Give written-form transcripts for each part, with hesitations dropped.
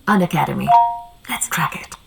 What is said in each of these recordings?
Unacademy. Let's crack it.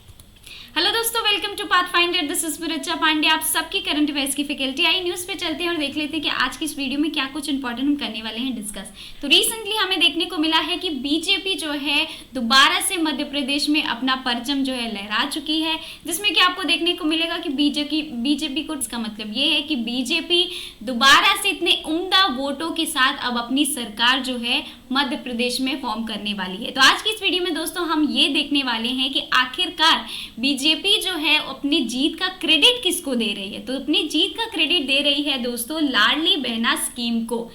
Hello दोस्तों, welcome to path finder. This is Richa Pandey. आप सबकी current affairs की faculty I news पे चलते हैं और देख लेते हैं कि आज की इस वीडियो में क्या कुछ इंपॉर्टेंट हम करने वाले हैं डिस्कस। तो रिसेंटली हमें देखने को मिला है कि बीजेपी जो है दोबारा से मध्य प्रदेश में अपना परचम जो है लहरा चुकी है, जिसमें कि आपको देखने को मिलेगा कि बीजेपी को, इसका मतलब ये है कि बीजेपी दोबारा से इतने उम्दा वोटों के साथ अब अपनी सरकार जो है मध्य प्रदेश में फॉर्म करने वाली है। तो आज की इस वीडियो में दोस्तों हम ये देखने वाले हैं कि आखिरकार बीजेपी जो है अपनी जीत का क्रेडिट किसको दे रही है। तो अपनी जीत का क्रेडिट दे रही है दोस्तों लाडली बहना स्कीम को।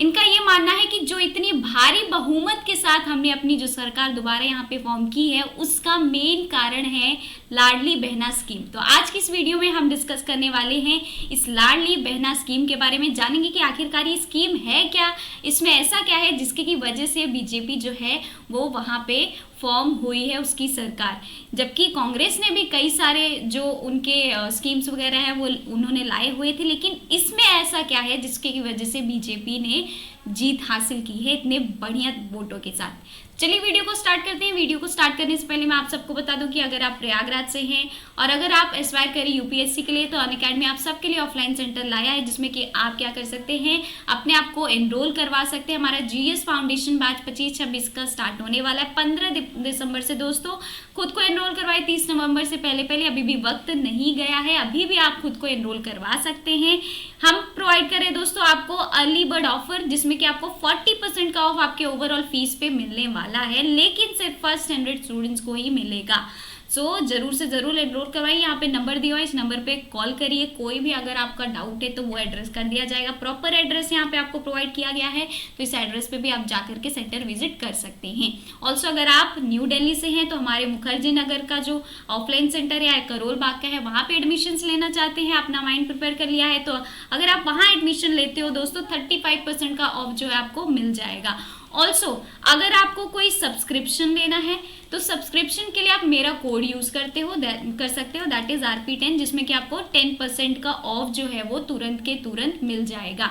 इनका ये मानना है कि जो इतनी भारी बहुमत के साथ हमने अपनी जो सरकार दोबारा यहाँ पे फॉर्म की है, उसका मेन कारण है लाडली बहना स्कीम। तो आज की इस वीडियो में हम डिस्कस करने वाले हैं इस लाडली बहना स्कीम के बारे में, जानेंगे कि आखिरकार ये स्कीम है क्या, इसमें ऐसा क्या है जिसके की वजह से बीजेपी जो है वो वहाँ पे फॉर्म हुई है उसकी सरकार। जबकि कांग्रेस ने भी कई सारे जो उनके स्कीम्स वगैरह हैं वो उन्होंने लाए हुए थे, लेकिन इसमें ऐसा क्या है जिसके की वजह से बीजेपी ने जीत हासिल की है इतने बढ़िया वोटों के साथ। चलिए वीडियो को स्टार्ट करते हैं। वीडियो को स्टार्ट करने से पहले मैं आप सबको बता दूं कि अगर आप प्रयागराज से हैं और अगर आप एस्पायर करें यूपीएससी के लिए, तो अनअकैडमी आप सबके लिए ऑफलाइन सेंटर लाया है, जिसमें कि आप क्या कर सकते हैं, अपने आप को एनरोल करवा सकते हैं। हमारा जीएस फाउंडेशन बैच 25-26 का स्टार्ट होने वाला है 15 दिसंबर से। दोस्तों खुद को एनरोल करवाए 30 नवंबर से पहले, अभी भी वक्त नहीं गया है, अभी भी आप खुद को एनरोल करवा सकते हैं। हम प्रोवाइड करें दोस्तों आपको अर्ली बर्ड ऑफर, जिसमें कि आपको 40% का ऑफ आपके ओवरऑल फीस पे मिलने वाला है, लेकिन सिर्फ फर्स्ट 100 स्टूडेंट्स को ही मिलेगा। सो जरूर से जरूर एनरोल करवाइए। यहाँ पे नंबर दिया हुआ है, इस नंबर पे कॉल करिए। कोई भी अगर आपका डाउट है तो वो एड्रेस कर दिया जाएगा। प्रॉपर एड्रेस यहाँ पे आपको प्रोवाइड किया गया है, तो इस एड्रेस पे भी आप जाकर के सेंटर विजिट कर सकते हैं। ऑल्सो अगर आप न्यू दिल्ली से हैं तो हमारे मुखर्जी नगर का जो ऑफलाइन सेंटर है करोल बाग का है, वहाँ पे एडमिशन लेना चाहते हैं, अपना माइंड प्रिपेयर कर लिया है, तो अगर आप वहाँ एडमिशन लेते हो दोस्तों 35% का ऑफ जो है आपको मिल जाएगा। ऑल्सो अगर आपको कोई सब्सक्रिप्शन लेना है तो सब्सक्रिप्शन के लिए आप मेरा कोड यूज कर सकते हो, दैट इज RP10, जिसमें कि आपको 10% का ऑफ जो है वो तुरंत के तुरंत मिल जाएगा।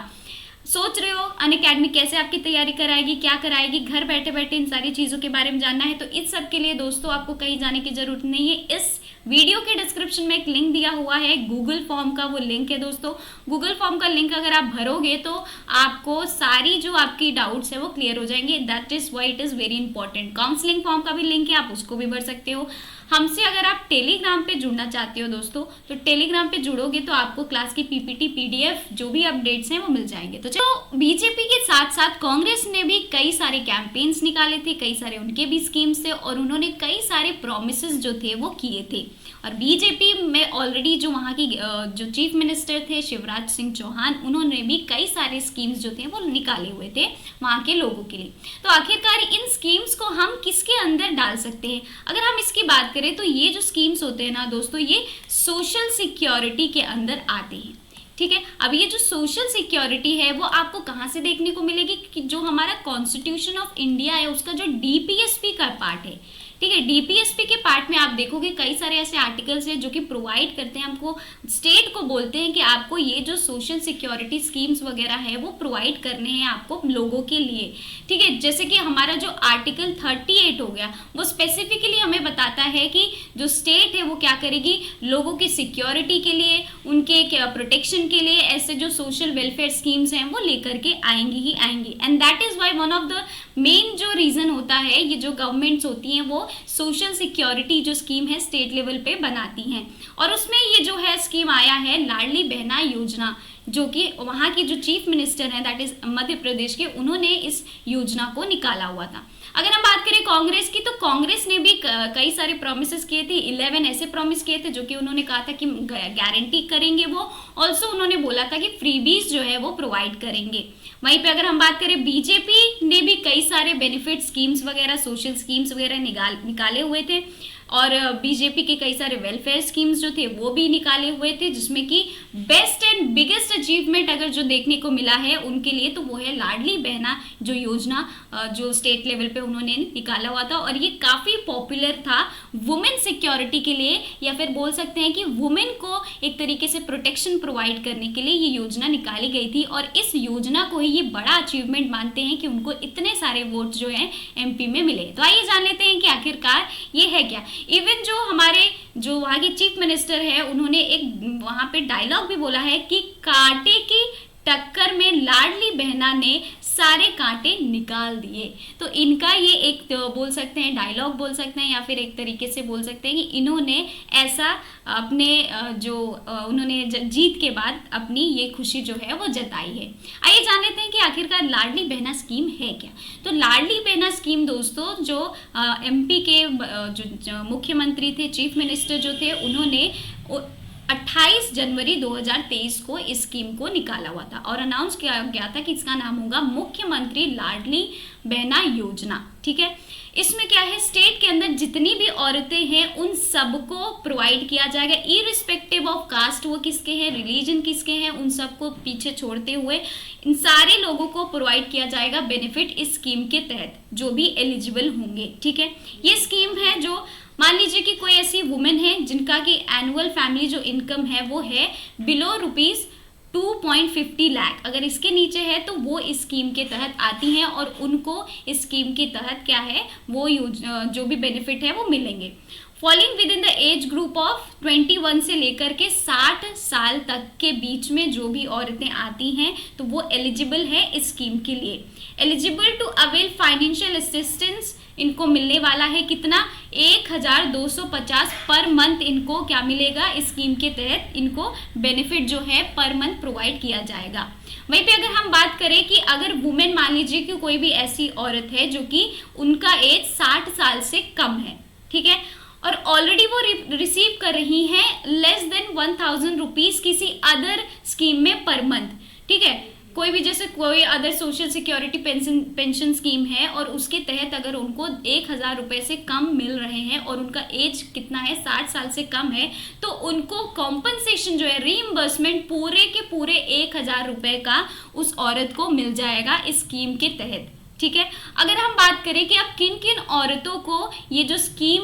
सोच रहे हो अनअकैडमी कैसे आपकी तैयारी कराएगी, क्या कराएगी, घर बैठे बैठे इन सारी चीज़ों के बारे में जानना है, तो इस सब के लिए दोस्तों आपको कहीं जाने की जरूरत नहीं है। इस वीडियो के डिस्क्रिप्शन में एक लिंक दिया हुआ है गूगल फॉर्म का, वो लिंक है दोस्तों। गूगल फॉर्म का लिंक अगर आप भरोगे तो आपको सारी जो आपकी डाउट्स है वो क्लियर हो जाएंगे। That is why it is very important. Counselling form का भी लिंक है, आप उसको भी भर सकते हो। हमसे अगर आप टेलीग्राम पे जुड़ना चाहते हो दोस्तों, तो टेलीग्राम पे जुड़ोगे तो आपको क्लास की PPT PDF जो भी अपडेट्स हैं वो मिल जाएंगे। तो चलो, बीजेपी के साथ साथ कांग्रेस ने भी कई सारे कैंपेन्स निकाले थे, कई सारे उनके भी स्कीम्स थे और उन्होंने कई सारे प्रोमिसेस जो थे वो किए थे। और बीजेपी में ऑलरेडी जो वहाँ की जो चीफ मिनिस्टर थे शिवराज सिंह चौहान, उन्होंने भी कई सारे स्कीम्स जो थे वो निकाले हुए थे वहाँ के लोगों के लिए। तो आखिरकार इन स्कीम्स को हम किसके अंदर डाल सकते हैं, अगर हम इसकी बात करें तो ये जो स्कीम्स होते हैं ना दोस्तों, ये सोशल सिक्योरिटी के अंदर आते हैं। ठीक है, अब ये जो सोशल सिक्योरिटी है वो आपको कहाँ से देखने को मिलेगी, कि जो हमारा कॉन्स्टिट्यूशन ऑफ इंडिया है उसका जो DPSP का पार्ट है, ठीक है, DPSP के पार्ट में आप देखोगे कई सारे ऐसे आर्टिकल्स हैं जो कि प्रोवाइड करते हैं हमको, स्टेट को बोलते हैं कि आपको ये जो सोशल सिक्योरिटी स्कीम्स वगैरह है वो प्रोवाइड करने हैं आपको लोगों के लिए। ठीक है, जैसे कि हमारा जो आर्टिकल 38 हो गया, वो स्पेसिफिकली हमें बताता है कि जो स्टेट है वो क्या करेगी, लोगों की सिक्योरिटी के लिए, उनके प्रोटेक्शन के लिए ऐसे जो सोशल वेलफेयर स्कीम्स हैं वो लेकर के आएंगी ही आएंगी। And that is why one of the main जो रीजन होता है, ये जो गवर्नमेंट्स होती हैं वो सोशल सिक्योरिटी जो स्कीम है स्टेट लेवल पे बनाती हैं। और उसमें ये जो है स्कीम आया है लाडली बहना योजना, जो कि वहाँ की जो चीफ मिनिस्टर हैं दैट इज मध्य प्रदेश के, उन्होंने इस योजना को निकाला हुआ था। अगर हम बात करें कांग्रेस की, तो कांग्रेस ने भी कई सारे प्रॉमिसेस किए थे, 11 ऐसे प्रॉमिस किए थे जो कि उन्होंने कहा था कि गारंटी करेंगे वो। ऑल्सो उन्होंने बोला था कि फ्रीबीज जो है वो प्रोवाइड करेंगे। वहीं पे अगर हम बात करें बीजेपी ने भी कई सारे बेनिफिट स्कीम्स वगैरह, सोशल स्कीम्स वगैरह निकाले हुए थे। और बीजेपी के कई सारे वेलफेयर स्कीम्स जो थे वो भी निकाले हुए थे, जिसमें कि बेस्ट एंड बिगेस्ट अचीवमेंट अगर जो देखने को मिला है उनके लिए तो वो है लाडली बहना जो योजना जो स्टेट लेवल पे उन्होंने निकाला हुआ था। और ये काफ़ी पॉपुलर था वुमेन सिक्योरिटी के लिए, या फिर बोल सकते हैं कि वुमेन को एक तरीके से प्रोटेक्शन प्रोवाइड करने के लिए ये योजना निकाली गई थी। और इस योजना को ही ये बड़ा अचीवमेंट मानते हैं कि उनको इतने सारे वोट जो हैं एमपी में मिले। तो आइए जान लेते हैं कि आखिरकार ये है क्या। इवन जो हमारे जो वहाँ के चीफ मिनिस्टर है उन्होंने एक वहाँ पे डायलॉग भी बोला है कि कांटे की टक्कर में लाडली बहना ने सारे कांटे निकाल दिए। तो इनका ये एक तो बोल सकते हैं डायलॉग बोल सकते हैं, या फिर एक तरीके से बोल सकते हैं कि इन्होंने ऐसा अपने जो उन्होंने जीत के बाद अपनी ये खुशी जो है वो जताई है। आइए जान लेते हैं कि आखिरकार लाडली बहना स्कीम है क्या। तो लाडली बहना स्कीम दोस्तों जो एमपी के जो मुख्यमंत्री थे, चीफ मिनिस्टर जो थे, उन्होंने 28 जनवरी 2023 को इस स्कीम को निकाला हुआ था और अनाउंस किया गया था कि इसका नाम होगा मुख्यमंत्री लाडली बहना योजना। ठीक है, इसमें क्या है, स्टेट के अंदर जितनी भी औरतें हैं उन सबको प्रोवाइड किया जाएगा, इरिस्पेक्टिव ऑफ कास्ट, वो किसके हैं, रिलीजन किसके हैं, उन सबको पीछे छोड़ते हुए इन सारे लोगों को प्रोवाइड किया जाएगा बेनिफिट इस स्कीम के तहत जो भी एलिजिबल होंगे। ठीक है, ये स्कीम है जो मान लीजिए कि कोई ऐसी वुमेन है जिनका की एनुअल फैमिली जो इनकम है वो है बिलो रुपीज 2.50 लाख, अगर इसके नीचे है तो वो इस स्कीम के तहत आती हैं और उनको इस स्कीम के तहत क्या है वो जो भी बेनिफिट है वो मिलेंगे। Falling with in the age group of 21 से लेकर के 60 साल तक के बीच में जो भी औरतें आती हैं तो वो एलिजिबल है इस स्कीम के लिए। Eligible to avail financial assistance इनको मिलने वाला है कितना, 1250 पर मंथ इनको क्या मिलेगा, इस स्कीम के तहत इनको बेनिफिट जो है पर मंथ प्रोवाइड किया जाएगा। वहीं पे अगर हम बात करें कि अगर वुमेन मान लीजिए कि कोई भी ऐसी औरत है जो कि उनका एज 60 साल से कम है, ठीक है, और ऑलरेडी वो रिसीव कर रही हैं लेस देन 1000 रुपीज किसी अदर स्कीम में पर मंथ। ठीक है, कोई भी जैसे कोई other social security pension scheme है और उसके तहत अगर उनको 1000 रुपए से कम मिल रहे हैं और उनका एज कितना है, 60 साल से कम है, तो उनको कॉम्पनसेशन जो है, रीइंबर्समेंट पूरे के पूरे 1000 रुपए का उस औरत को मिल जाएगा इस स्कीम के तहत। ठीक है, अगर हम बात करें कि अब किन किन औरतों को ये जो स्कीम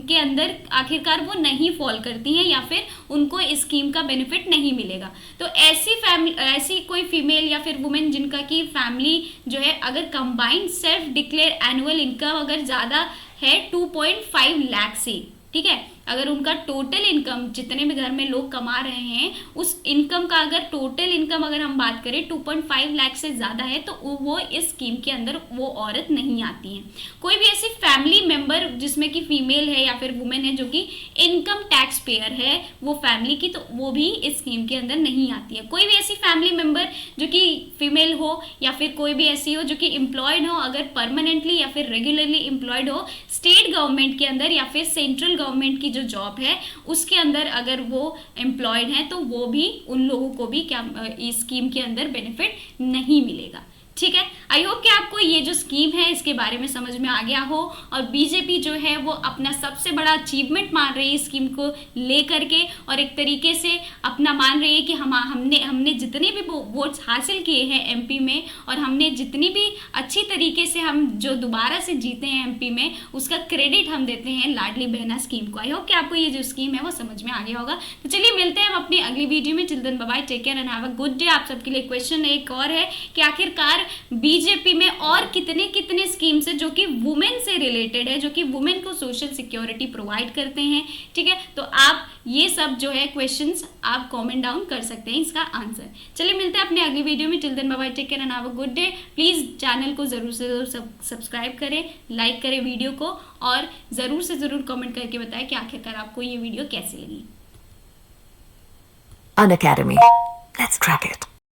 के अंदर आखिरकार वो नहीं फॉल करती हैं या फिर उनको इस स्कीम का बेनिफिट नहीं मिलेगा, तो ऐसी कोई फीमेल या फिर वुमेन जिनका की फैमिली जो है अगर combined self declare annual income अगर ज़्यादा है 2.5 लाख से, ठीक है, अगर उनका टोटल इनकम जितने भी घर में लोग कमा रहे हैं उस इनकम का अगर टोटल इनकम अगर हम बात करें 2.5 लाख से ज़्यादा है तो वो इस स्कीम के अंदर वो औरत नहीं आती है। कोई भी ऐसी फैमिली मेंबर जिसमें कि फीमेल है या फिर वुमेन है जो कि इनकम टैक्स पेयर है वो फैमिली की, तो वो भी इस स्कीम के अंदर नहीं आती है। कोई भी ऐसी फैमिली मेंबर जो कि फीमेल हो या फिर कोई भी ऐसी हो जो कि एम्प्लॉयड हो, अगर परमानेंटली या फिर रेगुलरली एम्प्लॉयड हो स्टेट गवर्नमेंट के अंदर या फिर सेंट्रल गवर्नमेंट की जो जॉब है उसके अंदर अगर वो एम्प्लॉयड है तो वो भी उन लोगों को भी क्या इस स्कीम के अंदर बेनिफिट नहीं मिलेगा। ठीक है, आई होप कि आपको ये जो स्कीम है इसके बारे में समझ में आ गया हो और बीजेपी जो है वो अपना सबसे बड़ा अचीवमेंट मान रही है इस स्कीम को लेकर के और एक तरीके से अपना मान रही है कि हमने जितने भी वोट्स हासिल किए हैं एमपी में और हमने जितनी भी अच्छी तरीके से हम जो दोबारा से जीते हैं एमपी में उसका क्रेडिट हम देते हैं लाडली बहना स्कीम को। आई होप कि आपको ये जो स्कीम है वो समझ में आ गया होगा। तो चलिए मिलते हैं हम अपनी अगली वीडियो में। Children bye bye, take care and have a good day. आप सबके लिए क्वेश्चन एक और है कि आखिरकार बीजेपी में और कितने स्कीम्स है जो कि वुमेन से रिलेटेड है, जो कि वुमेन को सोशल सिक्योरिटी प्रोवाइड करते हैं। ठीक है, तो आप ये सब जो है क्वेश्चंस आप कमेंट डाउन कर सकते हैं इसका आंसर। चलिए मिलते हैं अपने अगली वीडियो में। Till then bye bye, take care and have a good day. Please channel को जरूर से जरूर सब्सक्राइब करें, लाइक करें वीडियो को और जरूर से जरूर कमेंट करके बताएं कि आखिरकार आपको ये वीडियो कैसी लगी। Unacademy. Let's crack it.